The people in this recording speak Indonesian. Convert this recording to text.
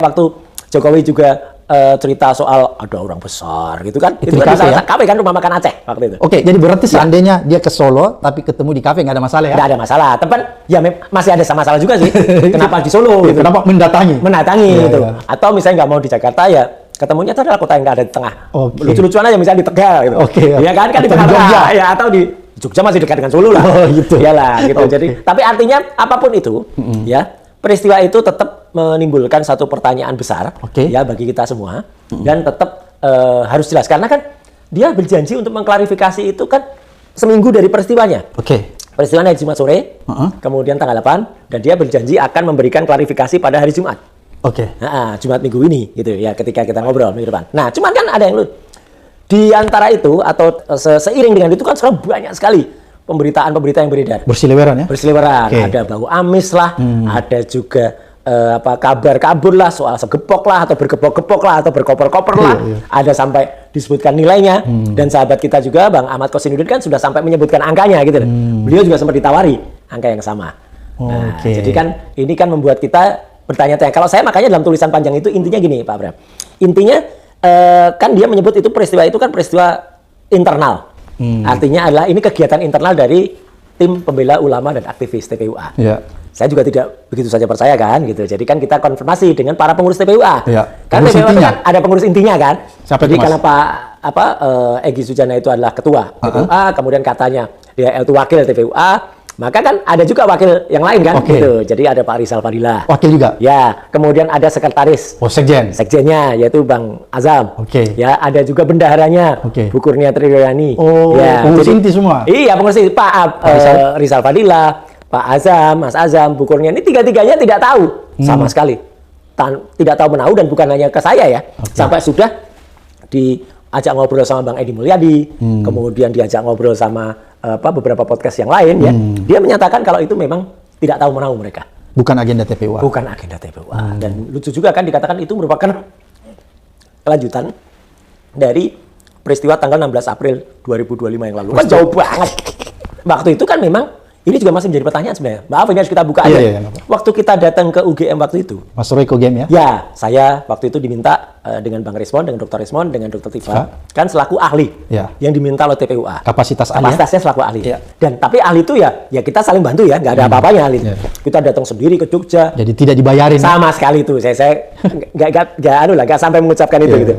Waktu Jokowi juga cerita soal ada orang besar gitu kan. Itu Itu kan di kafe, ya? kafe kan, rumah makan Aceh waktu itu. Oke, jadi berarti seandainya dia ke Solo tapi ketemu di kafe nggak ada masalah ya? Nggak ada masalah. Tapi ya masih ada masalah juga sih. Kenapa di Solo? Gitu. Kenapa mendatangi? Mendatangi Iya, gitu. iya. Atau misalnya nggak mau di Jakarta ya ketemunya itu adalah kota yang nggak ada di tengah. Oke. Lucu-lucuan aja misalnya di Tegal gitu. Oke, ya. Iya kan di Atau di tengah Jogja. ya, atau di Jogja masih dekat dengan Solo lah. Oh, gitu. Iyalah gitu. Oke. Jadi tapi artinya apapun itu ya peristiwa itu tetap menimbulkan satu pertanyaan besar Oke. ya bagi kita semua dan tetap harus jelas karena kan dia berjanji untuk mengklarifikasi itu kan seminggu dari peristiwanya. Oke. Peristiwanya hari Jumat sore, kemudian tanggal 8 dan dia berjanji akan memberikan klarifikasi pada hari Jumat. Oke. Nah, Jumat minggu ini gitu ya ketika kita ngobrol minggu depan. Nah, cuman kan ada yang di antara itu atau seiring dengan itu kan sekarang banyak sekali pemberitaan-pemberitaan yang beredar. Berseliweran ya? Berseliweran, Oke. ada bau amis lah, ada juga kabar kabur lah soal segepok lah atau bergepok-gepok lah atau berkoper-koper lah. Iya. Ada sampai disebutkan nilainya dan sahabat kita juga Bang Ahmad Kosinudin kan sudah sampai menyebutkan angkanya gitu. Beliau juga sempat ditawari angka yang sama. Nah, Oke. jadi kan ini kan membuat kita bertanya-tanya. Kalau saya makanya dalam tulisan panjang itu intinya gini Pak Bram. Intinya kan dia menyebut itu peristiwa itu kan peristiwa internal. Artinya adalah ini kegiatan internal dari tim pembela ulama dan aktivis TPUA. Iya. Saya juga tidak begitu saja percaya kan gitu. Jadi kan kita konfirmasi dengan para pengurus TPUA. Iya. Kan Pengurus TPUA itu intinya. kan ada pengurus intinya kan. Siapa Jadi itu, Mas? karena Pak Egy Sujana itu adalah ketua TPUA, kemudian katanya dia itu wakil TPUA, maka kan ada juga wakil yang lain kan Oke. gitu. Jadi ada Pak Rizal Fadilah. Wakil juga? Ya, kemudian ada sekretaris Oh, sekjen? sekjennya yaitu Bang Azam. Oke. Ya, ada juga bendaharanya Oke. Bu Kurnia Triyoyani. Oh, ya, pengurus jadi- inti semua? Iya, pengurus inti. Pak Rizal Fadilah, Pak Azam, Mas Azam, Bu Kurnia ini tiga-tiganya tidak tahu sama sekali. Tidak tahu menahu dan bukan hanya ke saya ya. Sampai sudah diajak ngobrol sama Bang Edi Mulyadi, kemudian diajak ngobrol sama beberapa podcast yang lain ya. Dia menyatakan kalau itu memang tidak tahu menahu mereka. Bukan agenda TPUA? Bukan agenda TPUA. Dan lucu juga kan dikatakan itu merupakan kelanjutan dari peristiwa tanggal 16 April 2025 yang lalu. Kan jauh banget. Waktu itu kan memang ini juga masih menjadi pertanyaan sebenarnya. Maaf ini harus kita buka aja. Iya, nggak apa-apa. Waktu kita datang ke UGM waktu itu, Mas Royko Game ya? ya saya waktu itu diminta dengan Bang Resmond, dengan Dr. Resmond, dengan Dr. Tifa, kan selaku ahli Ya. yang diminta oleh TPUA. Kapasitas ahli ya? Kapasitasnya selaku ahli. Ya. Dan tapi ahli itu ya kita saling bantu ya, nggak ada apa-apanya ahli. Ya. Kita datang sendiri ke Jogja. Jadi tidak dibayarin? Sama sekali itu. Saya nggak sampai mengucapkan itu Iya. gitu.